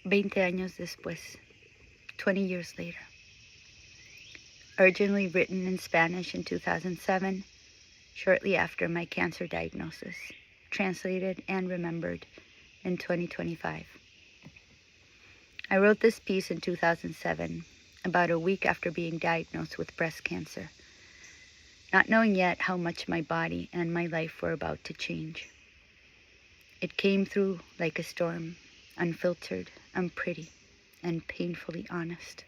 Veinte años después, 20 years later. Originally written in Spanish in 2007, shortly after my cancer diagnosis. Translated and remembered in 2025. I wrote this piece in 2007, about a week after being diagnosed with breast cancer, not knowing yet how much my body and my life were about to change. It came through like a storm, unfiltered, unpretty, and painfully honest.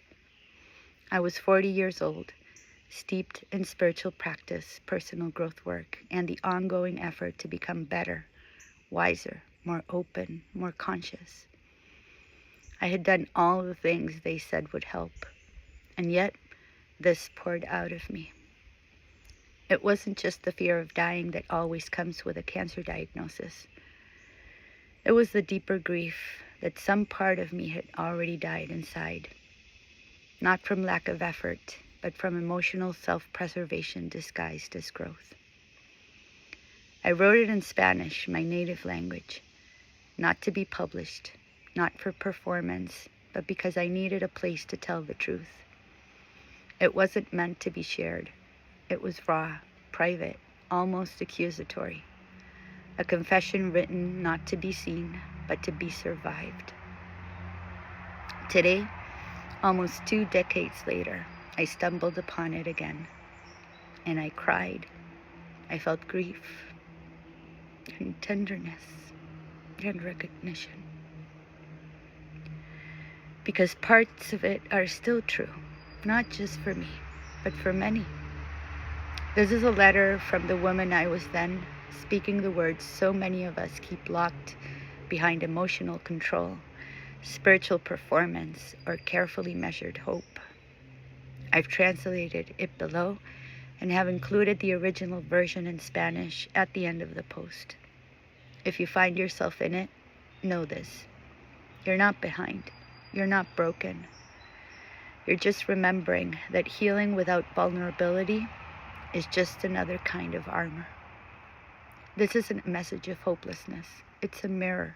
I was 40 years old, steeped in spiritual practice, personal growth work, and the ongoing effort to become better, wiser, more open, more conscious. I had done all the things they said would help, and yet this poured out of me. It wasn't just the fear of dying that always comes with a cancer diagnosis. It was the deeper grief that some part of me had already died inside, not from lack of effort, but from emotional self-preservation disguised as growth. I wrote it in Spanish, my native language, not to be published, not for performance, but because I needed a place to tell the truth. It wasn't meant to be shared. It was raw, private, almost accusatory. A confession written not to be seen, but to be survived. Today, almost 2 decades later, I stumbled upon it again, and I cried. I felt grief and tenderness and recognition. Because parts of it are still true, not just for me, but for many. This is a letter from the woman I was then, speaking the words so many of us keep locked behind emotional control, spiritual performance, or carefully measured hope. I've translated it below and have included the original version in Spanish at the end of the post. If you find yourself in it, know this. You're not behind. You're not broken. You're just remembering that healing without vulnerability is just another kind of armor. This isn't a message of hopelessness. It's a mirror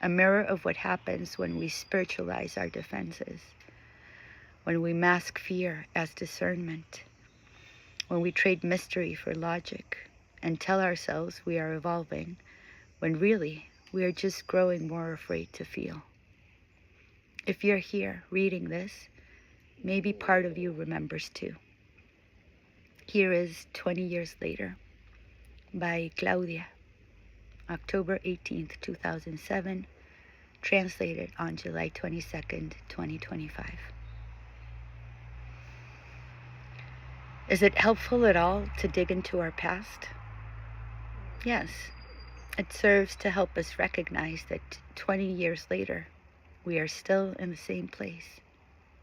of what happens when we spiritualize our defenses, when we mask fear as discernment, when we trade mystery for logic and tell ourselves we are evolving, when really we are just growing more afraid to feel. If you're here reading this, maybe part of you remembers too. Here is 20 Years Later by Claudia, October 18th, 2007, translated on July 22nd, 2025. Is it helpful at all to dig into our past? Yes, it serves to help us recognize that 20 years later, we are still in the same place,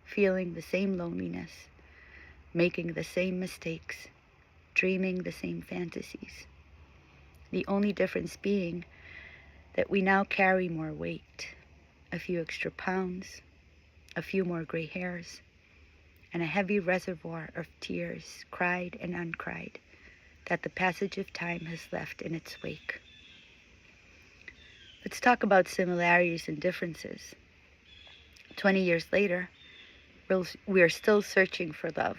feeling the same loneliness, making the same mistakes, dreaming the same fantasies. The only difference being that we now carry more weight, a few extra pounds, a few more gray hairs, and a heavy reservoir of tears, cried and uncried, that the passage of time has left in its wake. Let's talk about similarities and differences. 20 years later, we are still searching for love,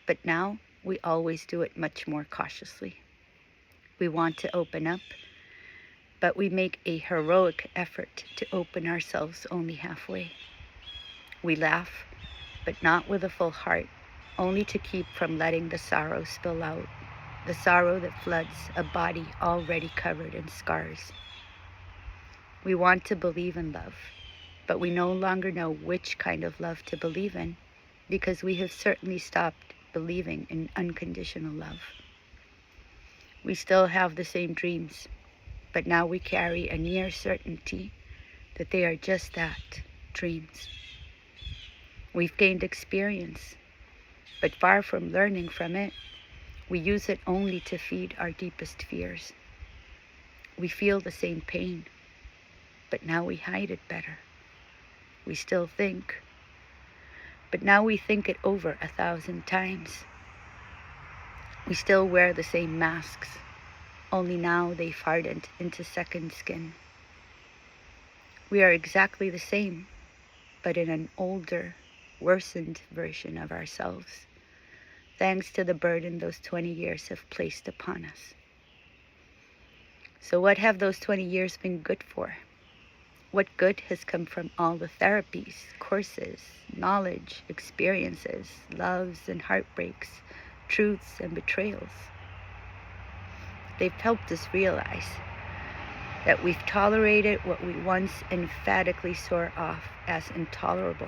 but now we always do it much more cautiously. We want to open up, but we make a heroic effort to open ourselves only halfway. We laugh, but not with a full heart, only to keep from letting the sorrow spill out, the sorrow that floods a body already covered in scars. We want to believe in love, but we no longer know which kind of love to believe in, because we have certainly stopped believing in unconditional love. We still have the same dreams, but now we carry a near certainty that they are just that, dreams. We've gained experience, but far from learning from it, we use it only to feed our deepest fears. We feel the same pain, but now we hide it better. We still think, but now we think it over 1,000 times. We still wear the same masks, only now they've hardened into second skin. We are exactly the same, but in an older, worsened version of ourselves, thanks to the burden those 20 years have placed upon us. So what have those 20 years been good for? What good has come from all the therapies, courses, knowledge, experiences, loves and heartbreaks, truths and betrayals? They've helped us realize that we've tolerated what we once emphatically swore off as intolerable,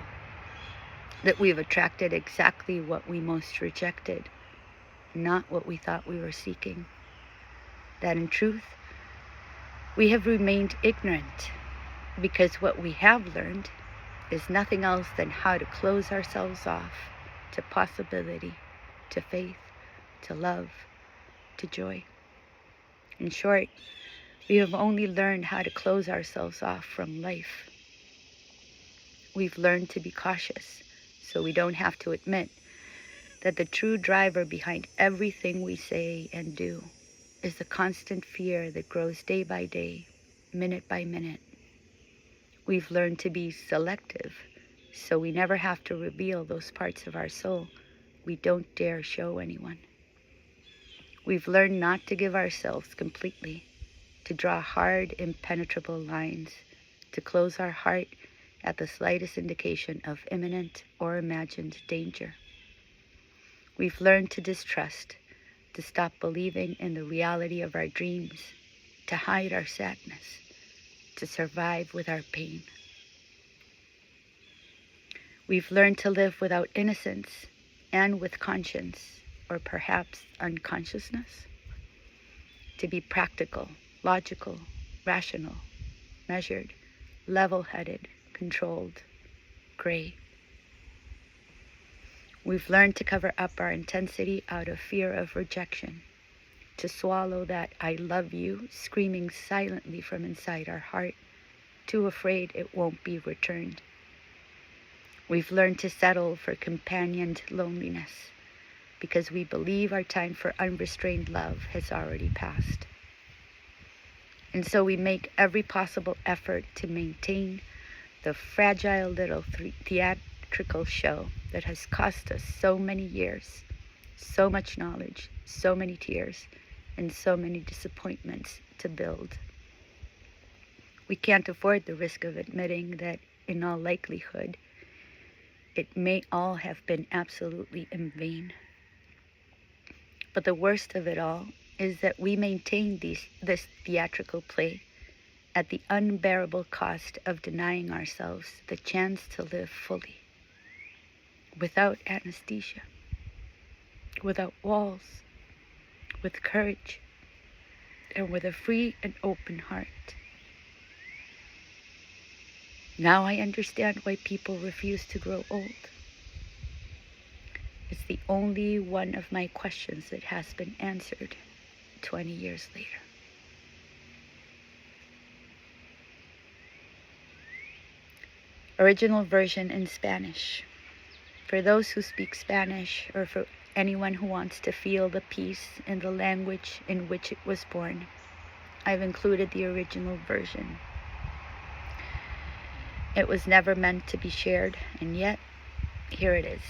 that we've attracted exactly what we most rejected, not what we thought we were seeking, that in truth, we have remained ignorant because what we have learned is nothing else than how to close ourselves off to possibility, to faith, to love, to joy. In short, we have only learned how to close ourselves off from life. We've learned to be cautious so we don't have to admit that the true driver behind everything we say and do is the constant fear that grows day by day, minute by minute. We've learned to be selective so we never have to reveal those parts of our soul we don't dare show anyone. We've learned not to give ourselves completely, to draw hard, impenetrable lines, to close our heart at the slightest indication of imminent or imagined danger. We've learned to distrust, to stop believing in the reality of our dreams, to hide our sadness, to survive with our pain. We've learned to live without innocence and with conscience, or perhaps unconsciousness, to be practical, logical, rational, measured, level-headed, controlled, gray. We've learned to cover up our intensity out of fear of rejection, to swallow that I love you screaming silently from inside our heart, too afraid it won't be returned. We've learned to settle for companioned loneliness because we believe our time for unrestrained love has already passed. And so we make every possible effort to maintain the fragile little theatrical show that has cost us so many years, so much knowledge, so many tears, and so many disappointments to build. We can't afford the risk of admitting that, in all likelihood, it may all have been absolutely in vain. But the worst of it all is that we maintain this theatrical play at the unbearable cost of denying ourselves the chance to live fully, without anesthesia, without walls, with courage, and with a free and open heart. Now I understand why people refuse to grow old. It's the only one of my questions that has been answered 20 years later. Original version in Spanish. For those who speak Spanish, or for anyone who wants to feel the peace in the language in which it was born, I've included the original version. It was never meant to be shared, and yet, here it is.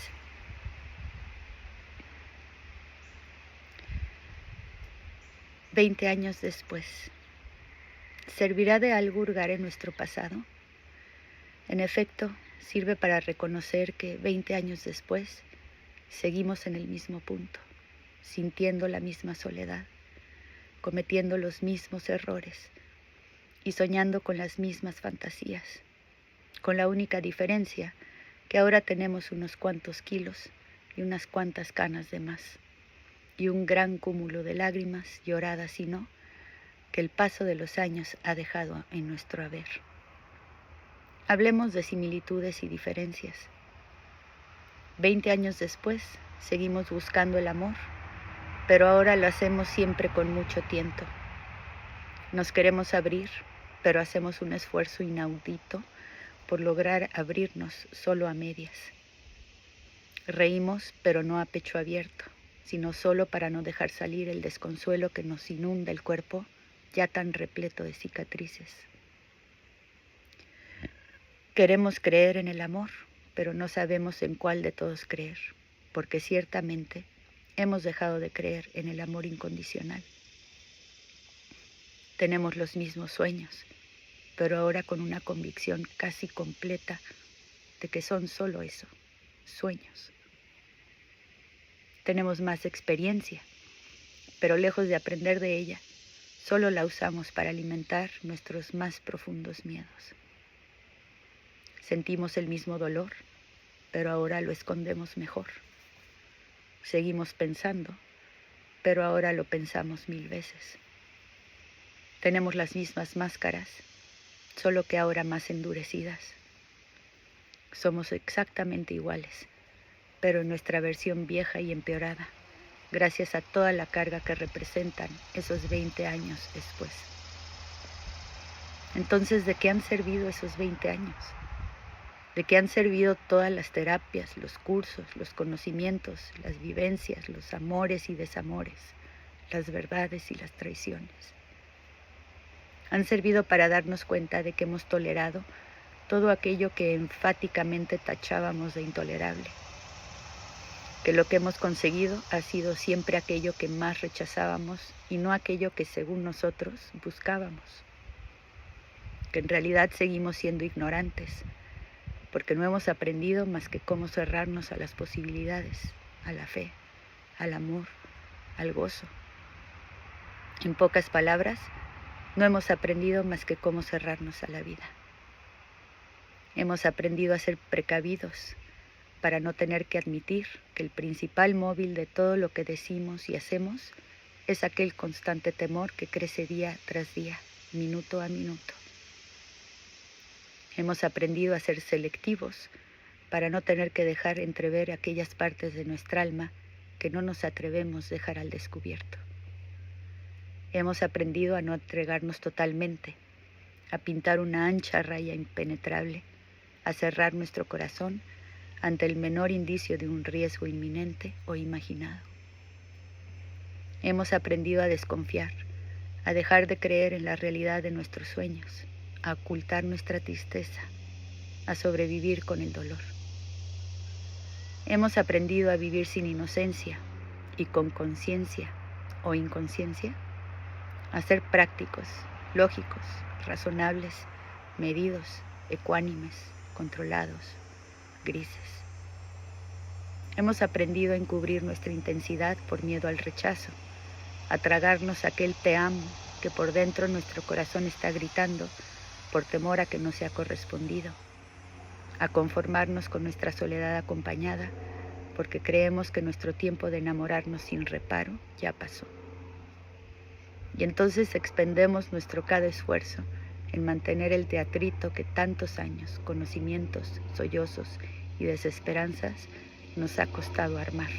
Veinte años después. ¿Servirá de algo hurgar en nuestro pasado? En efecto, sirve para reconocer que 20 años después seguimos en el mismo punto, sintiendo la misma soledad, cometiendo los mismos errores y soñando con las mismas fantasías, con la única diferencia que ahora tenemos unos cuantos kilos y unas cuantas canas de más, y un gran cúmulo de lágrimas lloradas y no, que el paso de los años ha dejado en nuestro haber. Hablemos de similitudes y diferencias. 20 años después, seguimos buscando el amor, pero ahora lo hacemos siempre con mucho tiento. Nos queremos abrir, pero hacemos un esfuerzo inaudito por lograr abrirnos solo a medias. Reímos, pero no a pecho abierto, sino solo para no dejar salir el desconsuelo que nos inunda el cuerpo, ya tan repleto de cicatrices. Queremos creer en el amor, pero no sabemos en cuál de todos creer, porque ciertamente hemos dejado de creer en el amor incondicional. Tenemos los mismos sueños, pero ahora con una convicción casi completa de que son solo eso, sueños. Tenemos más experiencia, pero lejos de aprender de ella, solo la usamos para alimentar nuestros más profundos miedos. Sentimos el mismo dolor, pero ahora lo escondemos mejor. Seguimos pensando, pero ahora lo pensamos 1000 veces. Tenemos las mismas máscaras, solo que ahora más endurecidas. Somos exactamente iguales, pero en nuestra versión vieja y empeorada, gracias a toda la carga que representan esos 20 años después. Entonces, ¿de qué han servido esos 20 años? ¿De qué han servido todas las terapias, los cursos, los conocimientos, las vivencias, los amores y desamores, las verdades y las traiciones? Han servido para darnos cuenta de que hemos tolerado todo aquello que enfáticamente tachábamos de intolerable, que lo que hemos conseguido ha sido siempre aquello que más rechazábamos y no aquello que según nosotros buscábamos, que en realidad seguimos siendo ignorantes, porque no hemos aprendido más que cómo cerrarnos a las posibilidades, a la fe, al amor, al gozo. En pocas palabras, no hemos aprendido más que cómo cerrarnos a la vida. Hemos aprendido a ser precavidos para no tener que admitir que el principal móvil de todo lo que decimos y hacemos es aquel constante temor que crece día tras día, minuto a minuto. Hemos aprendido a ser selectivos para no tener que dejar entrever aquellas partes de nuestra alma que no nos atrevemos a dejar al descubierto. Hemos aprendido a no entregarnos totalmente, a pintar una ancha raya impenetrable, a cerrar nuestro corazón ante el menor indicio de un riesgo inminente o imaginado. Hemos aprendido a desconfiar, a dejar de creer en la realidad de nuestros sueños, a ocultar nuestra tristeza, a sobrevivir con el dolor. Hemos aprendido a vivir sin inocencia y con conciencia o inconsciencia, a ser prácticos, lógicos, razonables, medidos, ecuánimes, controlados, grises. Hemos aprendido a encubrir nuestra intensidad por miedo al rechazo, a tragarnos aquel te amo que por dentro nuestro corazón está gritando por temor a que no sea correspondido, a conformarnos con nuestra soledad acompañada porque creemos que nuestro tiempo de enamorarnos sin reparo ya pasó. Y entonces expendemos nuestro cada esfuerzo en mantener el teatrito que tantos años, conocimientos, sollozos y desesperanzas nos ha costado armar.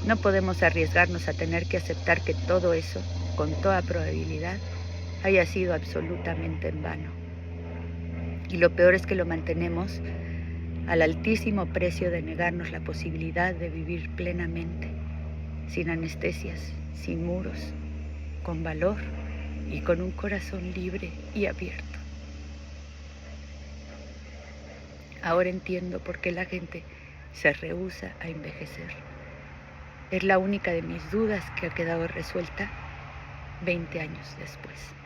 No podemos arriesgarnos a tener que aceptar que todo eso, con toda probabilidad, haya sido absolutamente en vano. Y lo peor es que lo mantenemos al altísimo precio de negarnos la posibilidad de vivir plenamente, sin anestesias, sin muros, con valor y con un corazón libre y abierto. Ahora entiendo por qué la gente se rehúsa a envejecer. Es la única de mis dudas que ha quedado resuelta 20 años después.